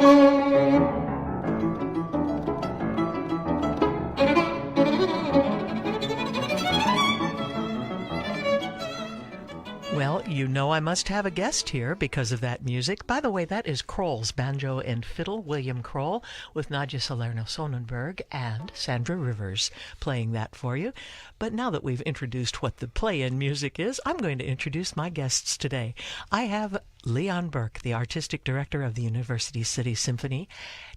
Well, you know I must have a guest here because of that music. By the way, that is Kroll's Banjo and Fiddle, William Kroll, with Nadja Salerno-Sonnenberg and Sandra Rivers playing that for you. But now that we've introduced what the play-in music is, I'm going to introduce my guests today. I have Lawton Brown, the artistic director of the University City Symphony.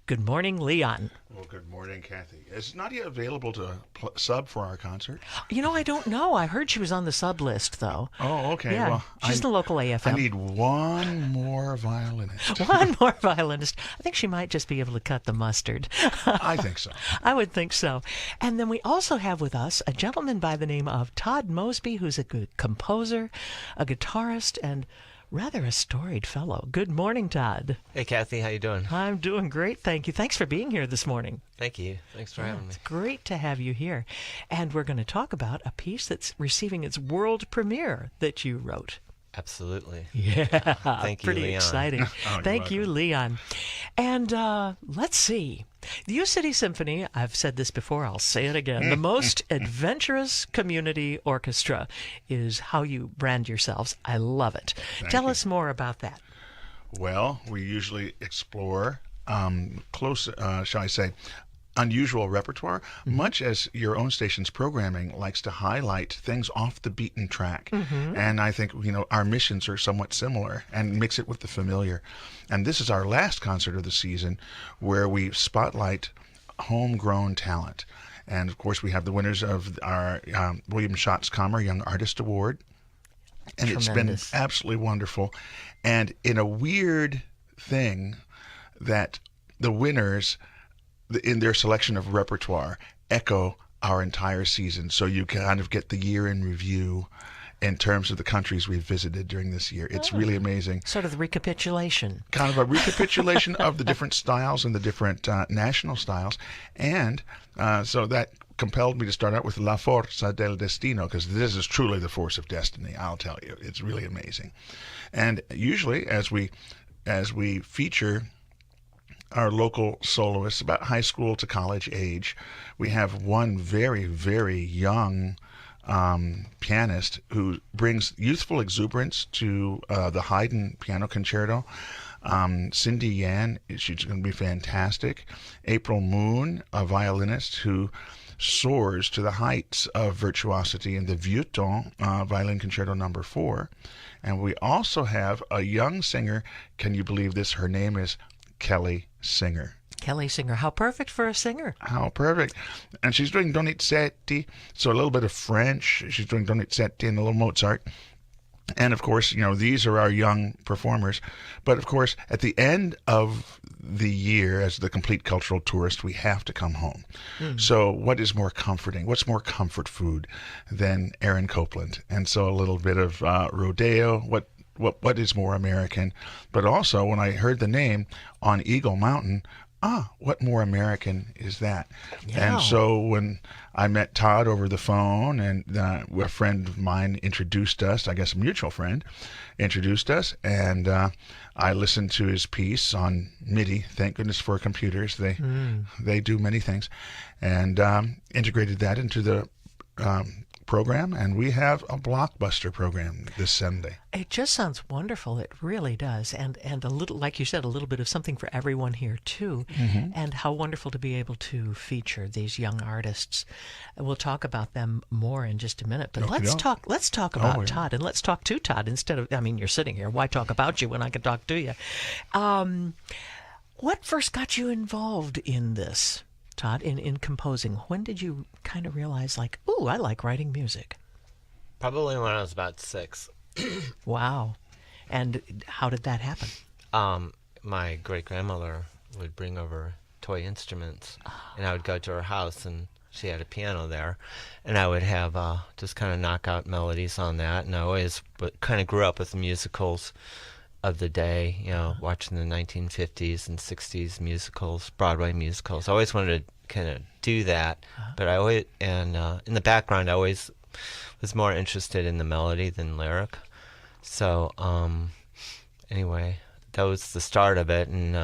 Good morning, Lawton. Well, good morning, Kathy. Is Nadia available to sub for our concert? You know, I don't know. I heard she was on the sub list, though. Oh, okay. Yeah, well, she's the local AFM. I need one more violinist. One more violinist. I think she might just be able to cut the mustard. I think so. I would think so. And then we also have with us a gentleman by the name of Todd Mosby, who's a good composer, a guitarist, and rather a storied fellow. Good morning, Todd. Hey, Kathy. How you doing? I'm doing great, thank you. Thanks for being here this morning. Thank you. Thanks for having me. It's great to have you here. And we're going to talk about a piece that's receiving its world premiere that you wrote. Absolutely. Yeah. Thank you, Pretty Lawton. exciting. Oh, Thank you, Lawton. And let's see. The U City Symphony, I've said this before, I'll say it again, the most adventurous community orchestra is how you brand yourselves. I love it. Tell us more about that. Well, we usually explore close, shall I say, unusual repertoire, much as your own station's programming likes to highlight things off the beaten track. And I think, our missions are somewhat similar and mix it with the familiar. And this is our last concert of the season where we spotlight homegrown talent. And of course, we have the winners of our William Schatzkamer Young Artist Award. And Tremendous. It's been absolutely wonderful. And in a weird thing that the winners, in their selection of repertoire, echo our entire season. So you kind of get the year in review in terms of the countries we've visited during this year. It's really amazing. Sort of the recapitulation. Kind of a recapitulation of the different styles and the different national styles. And so that compelled me to start out with La Forza del Destino, because this is truly the force of destiny, I'll tell you. It's really amazing. And usually as we feature our local soloists, about high school to college age, we have one very, very young pianist who brings youthful exuberance to the Haydn Piano Concerto. Cindy Yan, she's going to be fantastic. April Moon, a violinist who soars to the heights of virtuosity in the Vieux Temps Violin Concerto No. 4. And we also have a young singer, can you believe this? Her name is Kelly Singer. Kelly Singer. How perfect for a singer. How perfect. And she's doing Donizetti, so a little bit of French. She's doing Donizetti and a little Mozart. And of course, these are our young performers. But of course, at the end of the year, as the complete cultural tourist, we have to come home. So what is more comforting? What's more comfort food than Aaron Copland? And so a little bit of rodeo, what is more American? But also, when I heard the name On Eagle Mountain, what more American is that? Yeah. And so when I met Todd over the phone, and a friend of mine introduced us, I guess a mutual friend, introduced us, and I listened to his piece on MIDI. Thank goodness for computers. They do many things. And integrated that into the program, and we have a blockbuster program this Sunday. It just sounds wonderful. It really does. And a little, like you said, a little bit of something for everyone here too. And how wonderful to be able to feature these young artists. We'll talk about them more in just a minute. But let's talk about Todd, and let's talk to Todd instead of, you're sitting here. Why talk about you when I can talk to you? What first got you involved in this, Todd, in composing? When did you kind of realize, I like writing music? Probably when I was about 6. Wow. And how did that happen? My great-grandmother would bring over toy instruments, and I would go to her house, and she had a piano there, and I would have just kind of knock out melodies on that, and I always kind of grew up with the musicals of the day, watching the 1950s and 60s musicals, Broadway musicals. I always wanted to kind of do that, but I always, and in the background, I always was more interested in the melody than lyric. So anyway, that was the start of it, and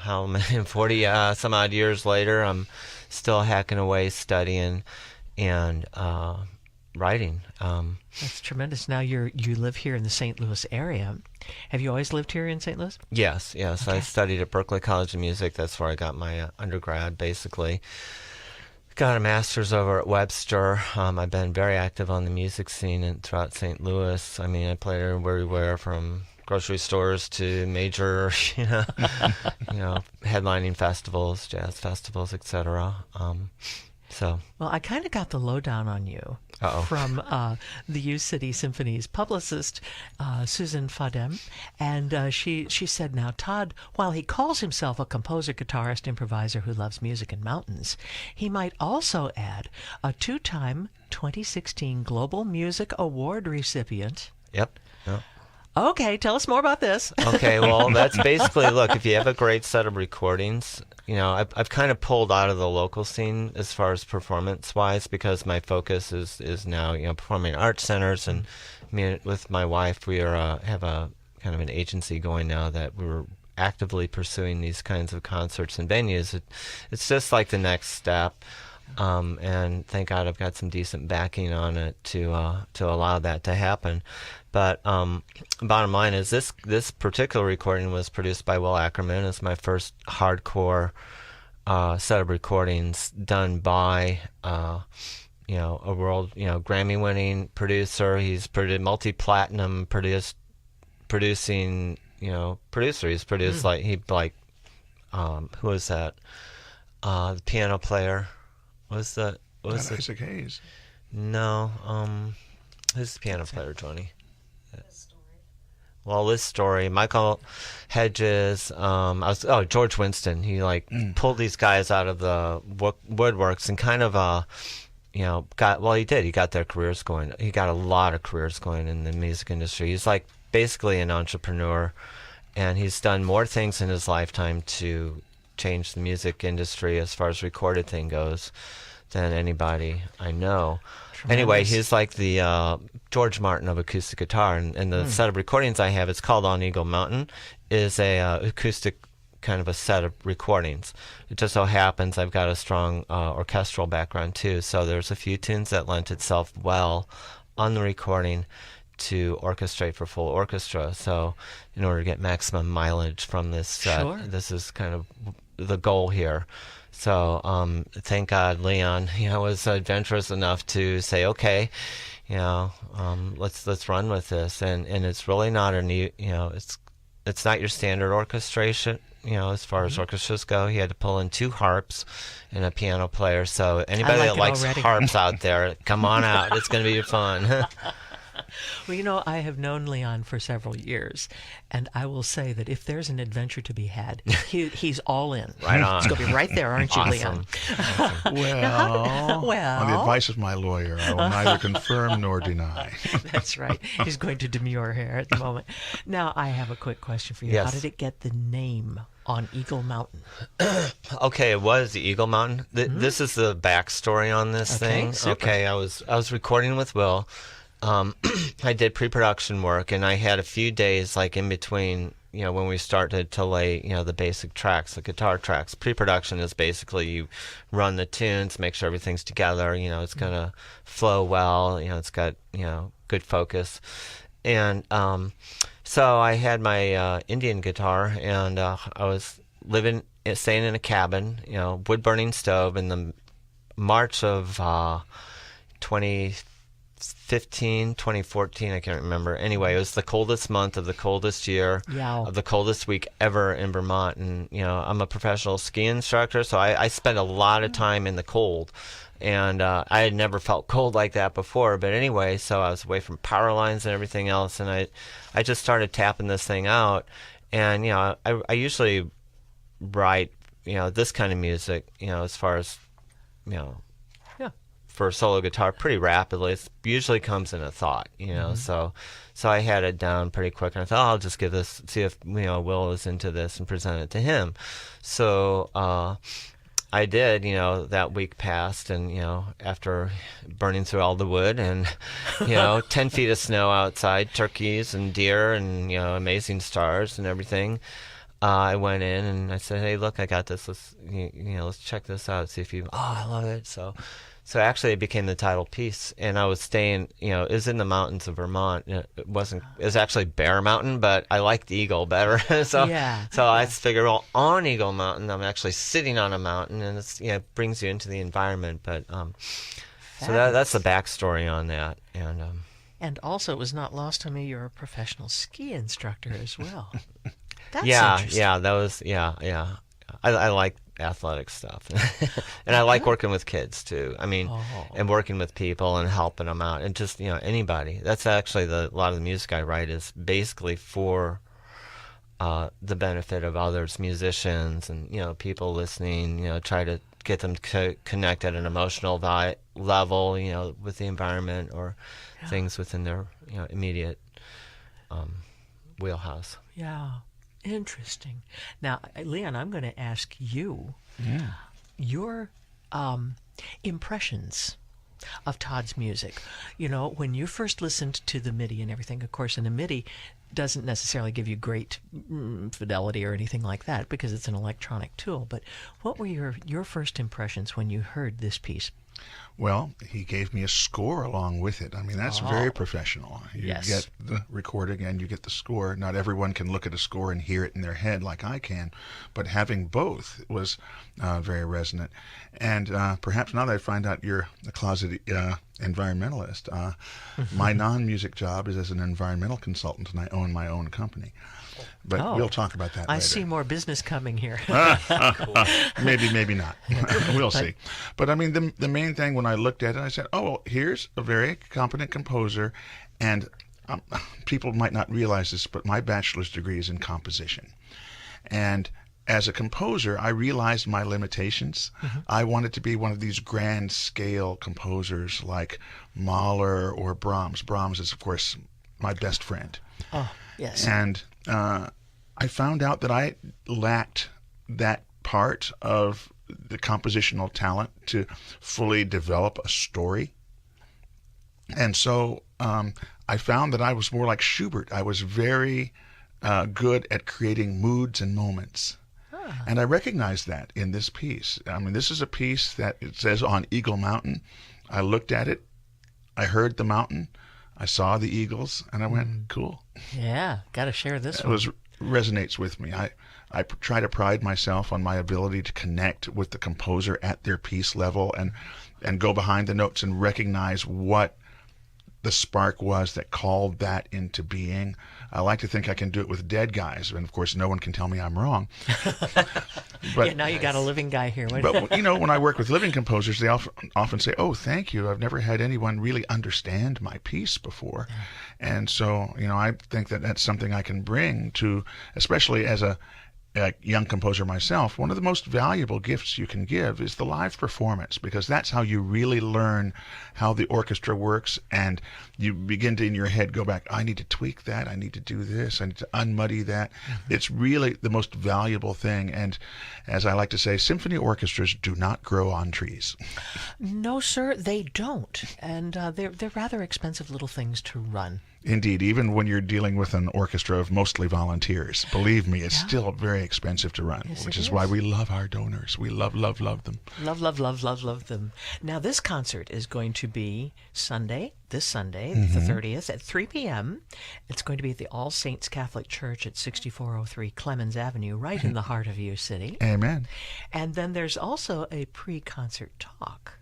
how many 40 some odd years later, I'm still hacking away studying and writing. That's tremendous. Now you live here in the St. Louis area. Have you always lived here in St. Louis? Yes. Okay. I studied at Berklee College of Music. That's where I got my undergrad, basically. Got a master's over at Webster. I've been very active on the music scene throughout St. Louis. I mean, I played everywhere from grocery stores to major, headlining festivals, jazz festivals, etc. Well, I kind of got the lowdown on you from the U City Symphony's publicist, Susan Fadem, and she said, now, Todd, while he calls himself a composer, guitarist, improviser who loves music and mountains, he might also add a 2-time 2016 Global Music Award recipient. Yep. Okay, tell us more about this. Okay, well, that's basically, look, if you have a great set of recordings, I've kind of pulled out of the local scene as far as performance-wise, because my focus is now, performing arts centers, and with my wife, we have a kind of an agency going now that we're actively pursuing these kinds of concerts and venues. It's just like the next step. And thank God I've got some decent backing on it to allow that to happen. But bottom line is this particular recording was produced by Will Ackerman. It's my first hardcore set of recordings done by a world Grammy-winning producer. He's multi-platinum producing producer. He's produced who is that? The piano player. Isaac Hayes. No, who's the piano player, Johnny? Well, Liz Story, Michael Hedges, George Winston. He pulled these guys out of the woodworks and kind of he got their careers going. He got a lot of careers going in the music industry. He's basically an entrepreneur, and he's done more things in his lifetime to change the music industry as far as recorded thing goes than anybody I know. Tremendous. Anyway, he's like the George Martin of acoustic guitar, and the set of recordings I have, it's called On Eagle Mountain, is a acoustic kind of a set of recordings. It just so happens I've got a strong orchestral background too, so there's a few tunes that lent itself well on the recording to orchestrate for full orchestra. So in order to get maximum mileage from this set, Sure. This is kind of the goal here. So thank God Leon, was adventurous enough to say, okay, let's run with this, and it's really not it's not your standard orchestration. As far as orchestras go, he had to pull in 2 harps and a piano player. So anybody that likes harps out there, come on out. It's going to be fun. Well, I have known Leon for several years, and I will say that if there's an adventure to be had, he's all in. Right on. It's going to be right there, aren't you, Leon? Awesome. Well, on the advice of my lawyer, I will neither confirm nor deny. That's right. He's going to demur here at the moment. Now, I have a quick question for you. Yes. How did it get the name On Eagle Mountain? Okay, it was the Eagle Mountain. This is the backstory on this thing. Super. Okay, I was recording with Will. I did pre-production work, and I had a few days in between, when we started to lay, the basic tracks, the guitar tracks. Pre-production is basically you run the tunes, make sure everything's together, it's going to flow well, it's got, good focus. And so I had my Indian guitar, and I was staying in a cabin, wood-burning stove in the March of 2014, I can't remember. Anyway, it was the coldest month of the coldest year, of the coldest week ever in Vermont. And, I'm a professional ski instructor, so I spent a lot of time in the cold. And I had never felt cold like that before. But anyway, so I was away from power lines and everything else, and I just started tapping this thing out. And, I usually write, this kind of music, as far as, for solo guitar pretty rapidly. It usually comes in a thought, so I had it down pretty quick, and I thought, I'll just see if Will is into this and present it to him. So I did. That week passed, and after burning through all the wood and 10 feet of snow outside, turkeys and deer and amazing stars and everything, I went in and I said, "Hey, look, I got this. Let's check this out. See if you." Oh, I love it. So actually, it became the title piece, and I was staying. It was in the mountains of Vermont. It wasn't. It was actually Bear Mountain, but I liked Eagle better. So I figured, well, on Eagle Mountain, I'm actually sitting on a mountain, and it brings you into the environment. But so that's the backstory on that, And also, it was not lost on me you're a professional ski instructor as well. That's interesting. I like athletic stuff, and I like working with kids too. I mean, and working with people and helping them out, and just anybody. That's actually a lot of the music I write is basically for the benefit of others, musicians, and people listening. Try to get them to connect at an emotional level, with the environment or things within their immediate wheelhouse. Yeah. Interesting. Now, Leon, I'm going to ask you your impressions of Todd's music. When you first listened to the MIDI and everything, of course, and the MIDI doesn't necessarily give you great fidelity or anything like that because it's an electronic tool. But what were your first impressions when you heard this piece? Well, he gave me a score along with it. I mean, that's very professional. You get the recording and you get the score. Not everyone can look at a score and hear it in their head like I can, but having both was very resonant. And perhaps now that I find out you're a closet environmentalist, my non-music job is as an environmental consultant, and I own my own company. But we'll talk about that later. I see more business coming here. Maybe not. We'll see. But I mean, the main thing when I looked at it, I said, oh, well, here's a very competent composer. And people might not realize this, but my bachelor's degree is in composition. And as a composer, I realized my limitations. I wanted to be one of these grand scale composers like Mahler or Brahms. Brahms is, of course, my best friend. Oh, yes. And I found out that I lacked that part of the compositional talent to fully develop a story. And so I found that I was more like Schubert. I was very good at creating moods and moments. And I recognized that in this piece. I mean, this is a piece that it says on Eagle Mountain. I looked at it, I heard the mountain, I saw the eagles, and I went, cool. Yeah, got to share this one. It resonates with me. I try to pride myself on my ability to connect with the composer at their piece level and go behind the notes and recognize what the spark was that called that into being. I like to think I can do it with dead guys, and of course no one can tell me I'm wrong. But now you got a living guy here. But when I work with living composers, they often say, "Oh, thank you. I've never had anyone really understand my piece before." And so, I think that that's something I can bring to, especially as a young composer myself. One of the most valuable gifts you can give is the live performance, because that's how you really learn how the orchestra works, and you begin to in your head go back, I need to tweak that, I need to do this, I need to unmuddy that. It's really the most valuable thing. And as I like to say, symphony orchestras do not grow on trees. No, sir, they don't. And they're rather expensive little things to run. Indeed, even when you're dealing with an orchestra of mostly volunteers, believe me, it's still very expensive to run, which is why we love our donors. We love them. Love them. Now, this concert is going to be this Sunday, the 30th, at 3 p.m. It's going to be at the All Saints Catholic Church at 6403 Clemens Avenue, right in the heart of U City. Amen. And then There's also a pre-concert talk.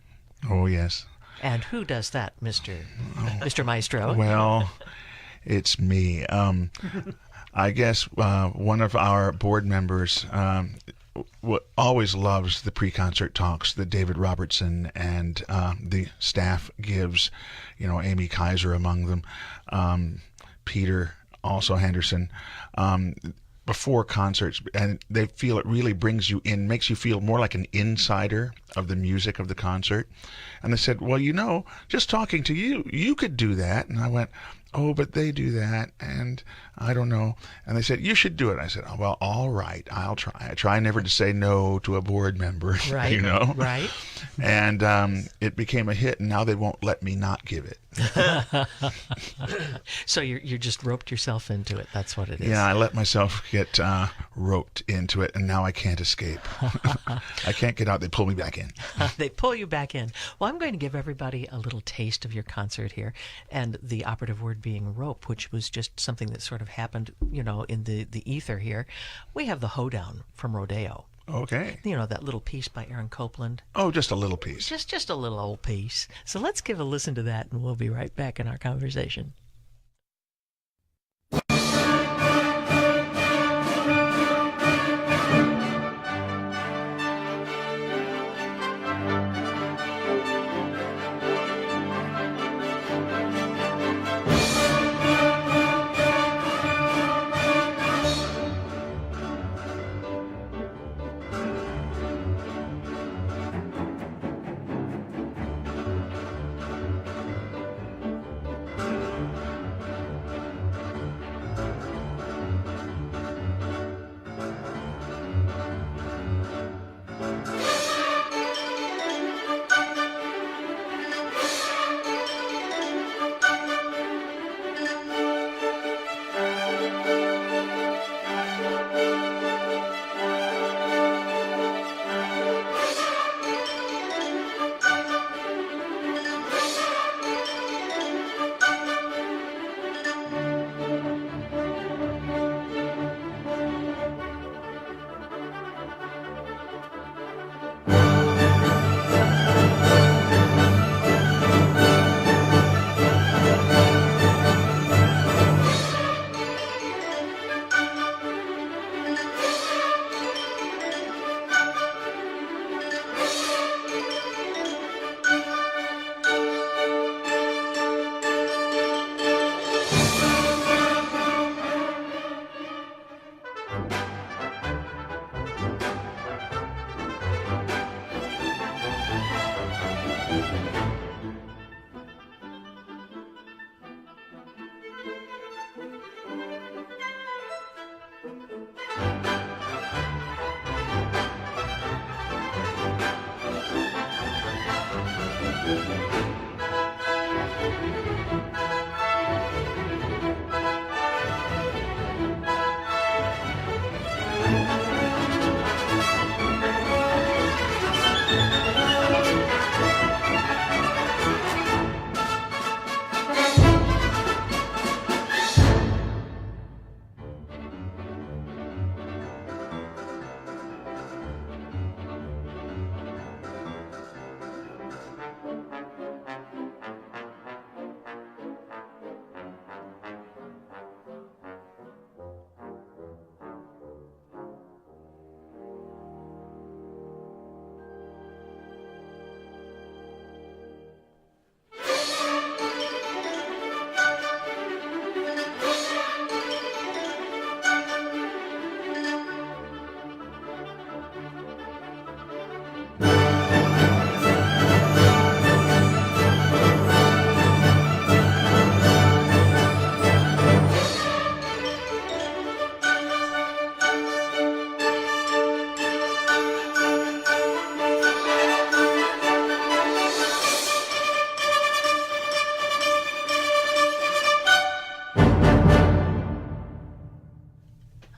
Oh, yes. And who does that, Mr. Maestro? Well, it's me. I guess one of our board members always loves the pre-concert talks that David Robertson and the staff gives, Amy Kaiser among them, Peter, also Henderson, before concerts, and they feel it really brings you in, makes you feel more like an insider of the music of the concert. And they said, well, just talking to you, you could do that. And I went, oh, but they do that, and I don't know. And they said, you should do it. I said, oh, well, all right, I'll try. I try never to say no to a board member, right, Right. And it became a hit, and now they won't let me not give it. So you just roped yourself into it. That's what it is. Yeah, I let myself get roped into it, and now I can't escape. I can't get out. They pull me back in. They pull you back in. Well, I'm going to give everybody a little taste of your concert here, and the operative word being rope, which was just something that sort of happened, in the ether here. We have the Hoedown from Rodeo. Okay. That little piece by Aaron Copland. Oh, just a little piece. Just a little old piece. So let's give a listen to that, and we'll be right back in our conversation.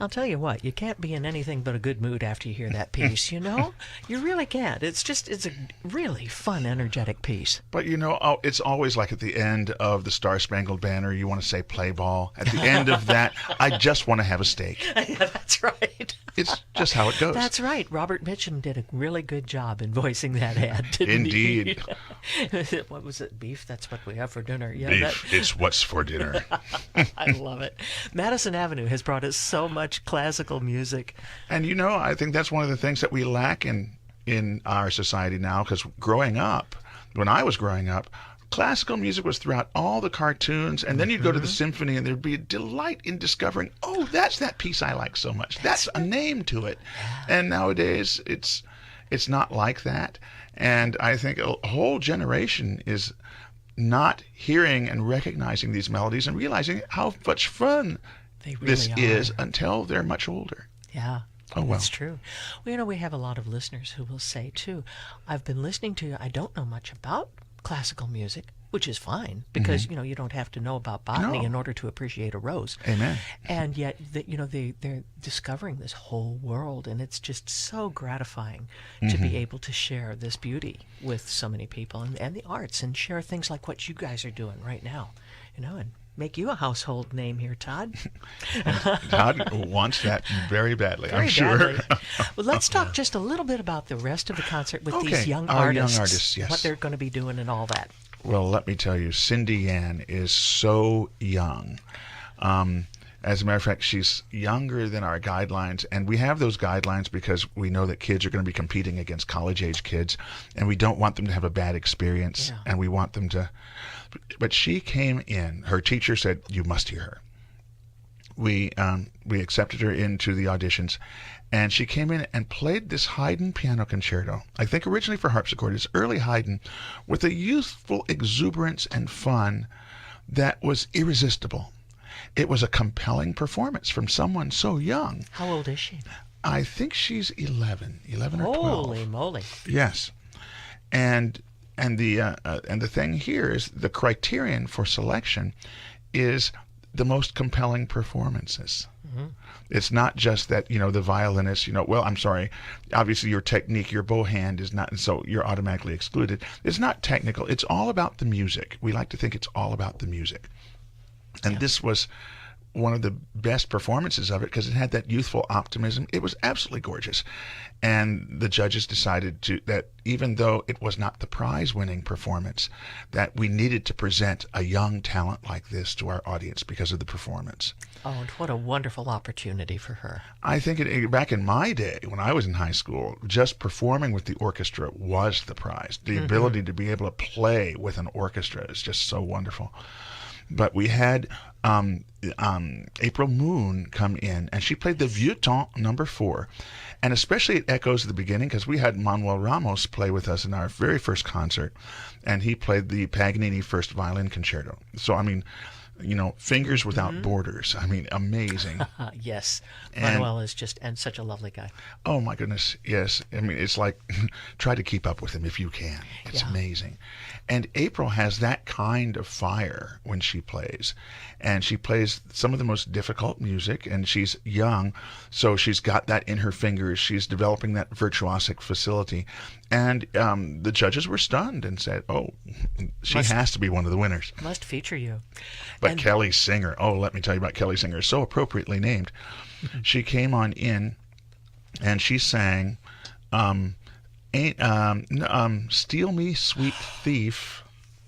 I'll tell you what, you can't be in anything but a good mood after you hear that piece, You really can't. It's a really fun, energetic piece. But it's always like at the end of the Star Spangled Banner, you want to say play ball. At the end of that, I just want to have a steak. Yeah, that's right. It's just how it goes. That's right. Robert Mitchum did a really good job in voicing that ad, didn't Indeed. he? What was it? Beef? That's what we have for dinner. Yeah, Beef, it's what's for dinner. I love it. Madison Avenue has brought us so much classical music. And I think that's one of the things that we lack in our society now, because when I was growing up, classical music was throughout all the cartoons, and then you'd go to the symphony and there'd be a delight in discovering, oh, that's that piece I like so much. That's a name to it. And nowadays it's not like that. And I think a whole generation is not hearing and recognizing these melodies and realizing how much fun this is until they're much older. Yeah. Oh, well. That's true. Well, we have a lot of listeners who will say, too, I've been listening to you. I don't know much about classical music, which is fine because you don't have to know about botany No. in order to appreciate a rose. Amen. And yet, they're discovering this whole world, and it's just so gratifying to be able to share this beauty with so many people and the arts, and share things like what you guys are doing right now, and make you a household name here, Todd. Todd wants that very badly, Very I'm sure. badly. Well, let's talk just a little bit about the rest of the concert with these young our artists. young artists, yes. What they're going to be doing and all that. Well, let me tell you, Cindy Yan is so young. As a matter of fact, she's younger than our guidelines, and we have those guidelines because we know that kids are going to be competing against college-age kids, and we don't want them to have a bad experience, and we want them to... But she came in. Her teacher said, "You must hear her." We accepted her into the auditions, and she came in and played this Haydn piano concerto. I think originally for harpsichord. It's early Haydn, with a youthful exuberance and fun that was irresistible. It was a compelling performance from someone so young. How old is she? I think she's 11 or 12. Holy moly! Yes, and the thing here is the criterion for selection is the most compelling performances. It's not just that, the violinist, well, I'm sorry, obviously your technique, your bow hand is not, so you're automatically excluded. It's not technical. It's all about the music. We like to think it's all about the music. And this was one of the best performances of it because it had that youthful optimism. It was absolutely gorgeous. And the judges decided that even though it was not the prize-winning performance, that we needed to present a young talent like this to our audience because of the performance. Oh, and what a wonderful opportunity for her. I think back in my day, when I was in high school, just performing with the orchestra was the prize. The ability to be able to play with an orchestra is just so wonderful. But we had April Moon come in, and she played the Vieux Temps number 4. And especially it echoes the beginning because we had Manuel Ramos play with us in our very first concert, and he played the Paganini First Violin Concerto. So, fingers without borders. Amazing. Yes. Manuel is and such a lovely guy. Oh, my goodness. Yes. It's like, try to keep up with him if you can. It's amazing. And April has that kind of fire when she plays. And she plays some of the most difficult music, and she's young, so she's got that in her fingers. She's developing that virtuosic facility. And the judges were stunned and said, "Oh, she has to be one of the winners." Must feature you. But Kelly Singer, let me tell you about Kelly Singer, so appropriately named. She came on in, and she sang "Steal Me, Sweet Thief."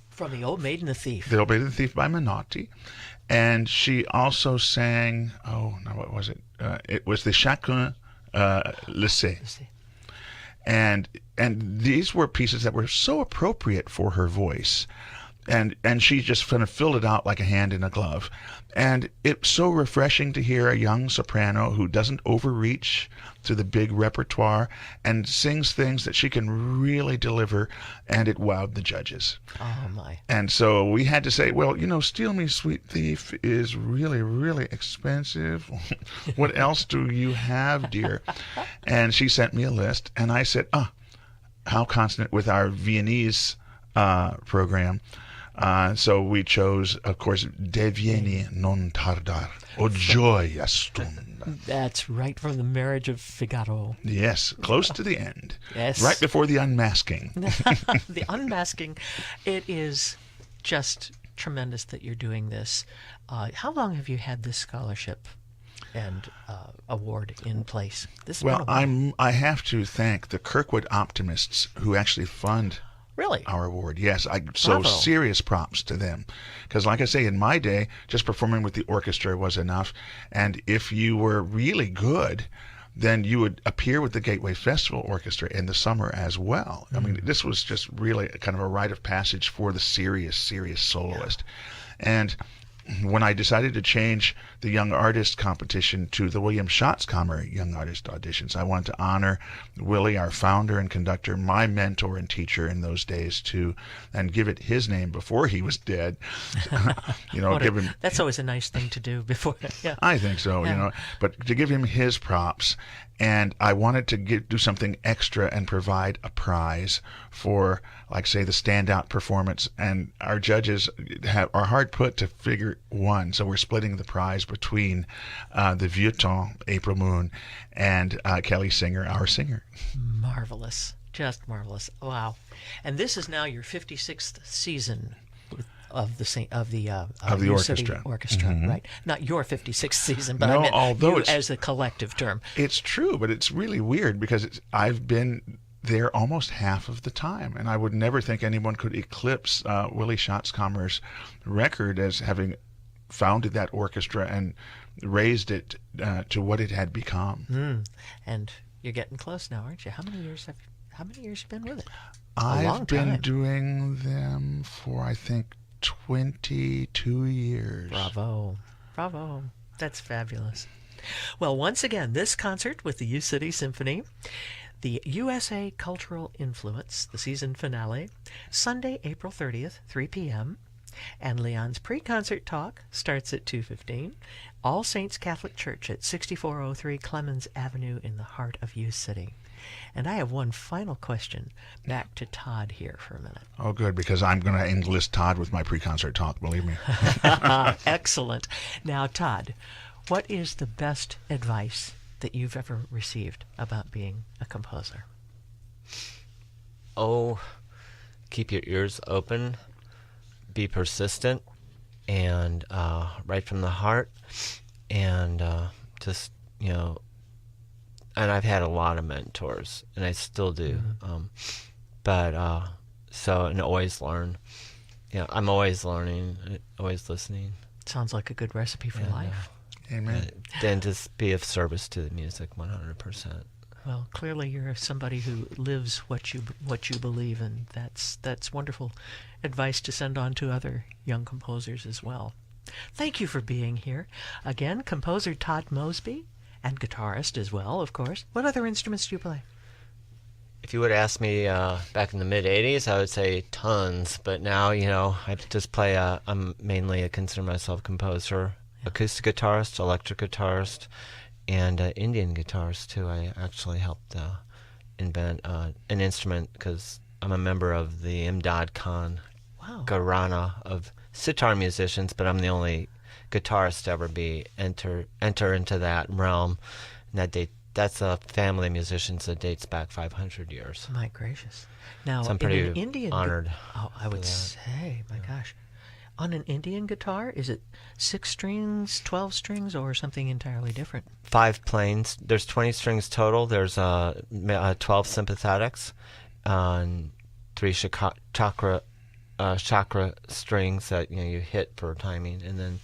From the Old Maid and the Thief. The Old Maid and the Thief by Menotti. And she also sang, what was it? It was the Chacun le sait. And these were pieces that were so appropriate for her voice. And she just kind of filled it out like a hand in a glove. And it's so refreshing to hear a young soprano who doesn't overreach to the big repertoire and sings things that she can really deliver, and it wowed the judges. Oh, my. And so we had to say, well, Steal Me, Sweet Thief is really, really expensive. What else do you have, dear? And she sent me a list, and I said, how consonant with our Viennese program. So we chose, of course, Devieni non tardar, o gioia stunda. That's right from the Marriage of Figaro. Yes, close to the end. Yes. Right before the unmasking. The unmasking. It is just tremendous that you're doing this. How long have you had this scholarship and award in place? I have to thank the Kirkwood Optimists who actually fund Really? our award. Yes, Bravo. Serious props to them. Because like I say, in my day, just performing with the orchestra was enough. And if you were really good, then you would appear with the Gateway Festival Orchestra in the summer as well. This was just really kind of a rite of passage for the serious soloist. And when I decided to change the Young Artist competition to the William Schatzkamer Young Artist auditions. I wanted to honor Willie, our founder and conductor, my mentor and teacher in those days, too, and give it his name before he was dead. Give him. That's always a nice thing to do before. Yeah. I think so. Yeah. But to give him his props. And I wanted to do something extra and provide a prize for, like, say, the standout performance. And our judges are hard put to figure one. So we're splitting the prize between the Vieux Temps, April Moon, and Kelly Singer, our singer. Marvelous. Just marvelous. Wow. And this is now your 56th season of the orchestra. Orchestra, right? Not your 56th season, but no, I meant although you as a collective term. It's true, but it's really weird because I've been there almost half of the time, and I would never think anyone could eclipse Willie Schatzkamer's record as having founded that orchestra and raised it to what it had become. And you're getting close now, aren't you? How many years have you been with it? I've been doing them for, I think, 22 years. Bravo. That's fabulous. Well, once again, this concert with the U City Symphony, the USA Cultural Influence, the season finale, Sunday, April 30th, 3 p.m., and Leon's pre-concert talk starts at 2:15. All Saints Catholic Church at 6403 Clemens Avenue in the heart of U City. And I have one final question back to Todd here for a minute. Oh, good, because I'm going to enlist Todd with my pre-concert talk, believe me. Excellent. Now, Todd, what is the best advice that you've ever received about being a composer? Oh, keep your ears open, be persistent, and write from the heart, and just, and I've had a lot of mentors, and I still do. And always learn. I'm always learning, always listening. Sounds like a good recipe for life. Amen. Then just be of service to the music 100%. Well, clearly you're somebody who lives what you believe, and that's wonderful advice to send on to other young composers as well. Thank you for being here. Again, composer Todd Mosby, and guitarist as well, of course. What other instruments do you play? If you would ask me back in the mid-'80s, I would say tons. But now, I just play I'm mainly consider myself a composer, acoustic guitarist, electric guitarist, and Indian guitarist, too. I actually helped invent an instrument because I'm a member of the Imdad Khan Gharana of sitar musicians, but I'm the only guitarist to ever enter into that realm. And that's a family of musicians that dates back 500 years. My gracious. Now, so I'm in pretty an Indian honored. I would say, my gosh. On an Indian guitar, is it 6 strings, 12 strings, or something entirely different? 5 planes. There's 20 strings total. There's 12 sympathetics, and 3 chakra strings that you hit for timing, and then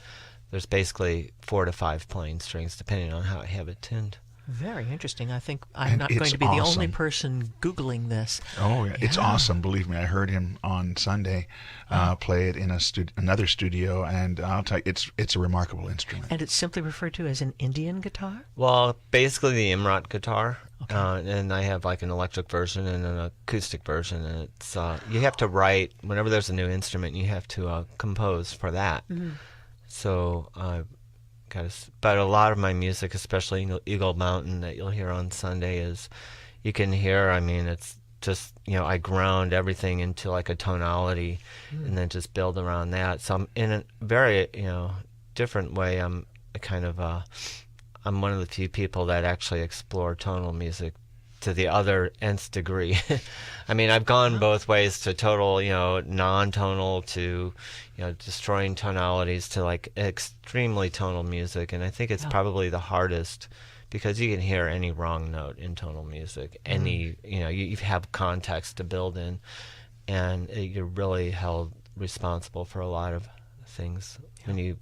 there's basically 4 to 5 plain strings, depending on how I have it tuned. Very interesting. I think I'm not going to be the only person Googling this. Oh, yeah. It's awesome. Believe me, I heard him on Sunday play it in another studio, and I'll tell you, it's a remarkable instrument. And it's simply referred to as an Indian guitar? Well, basically the Imrat guitar, and I have like an electric version and an acoustic version, and it's you have to write, whenever there's a new instrument, you have to compose for that. Mm-hmm. So but a lot of my music, especially Eagle Mountain that you'll hear on Sunday, is you can hear, it's just, I ground everything into like a tonality and then just build around that. So I'm in a very, different way. I'm one of the few people that actually explore tonal music to the other nth degree. I've gone both ways to total, non-tonal to, destroying tonalities to like extremely tonal music. And I think it's probably the hardest because you can hear any wrong note in tonal music. Any, you have context to build in, and you're really held responsible for a lot of things when you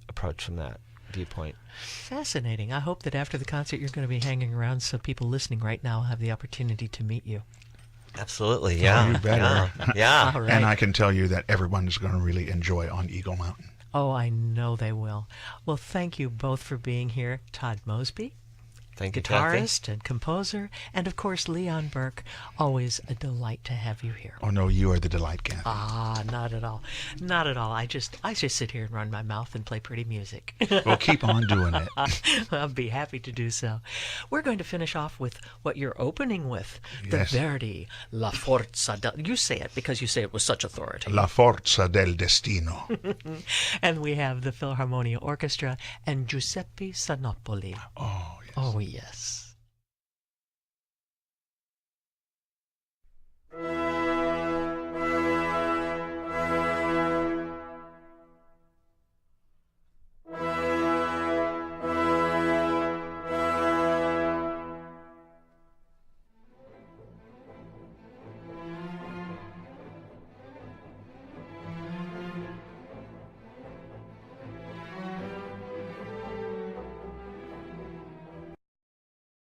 approach from that viewpoint. Fascinating. I hope that after the concert you're going to be hanging around so people listening right now have the opportunity to meet you. Absolutely, yeah. Oh, you better. Yeah. All right. And I can tell you that everyone is going to really enjoy on Eagle Mountain. Oh, I know they will. Well, thank you both for being here. Todd Mosby, Thank you, Kathy. guitarist and composer, and of course Lawton Brook. Always a delight to have you here. Oh no, you are the delight, Kathy. Ah, not at all. Not at all. I just sit here and run my mouth and play pretty music. Well, keep on doing it. I'll be happy to do so. We're going to finish off with what you're opening with, the Yes. Verdi La Forza del... You say it because you say it with such authority. La Forza del Destino. And we have the Philharmonia Orchestra and Giuseppe Sanopoli. Oh, yes. Oh, yes.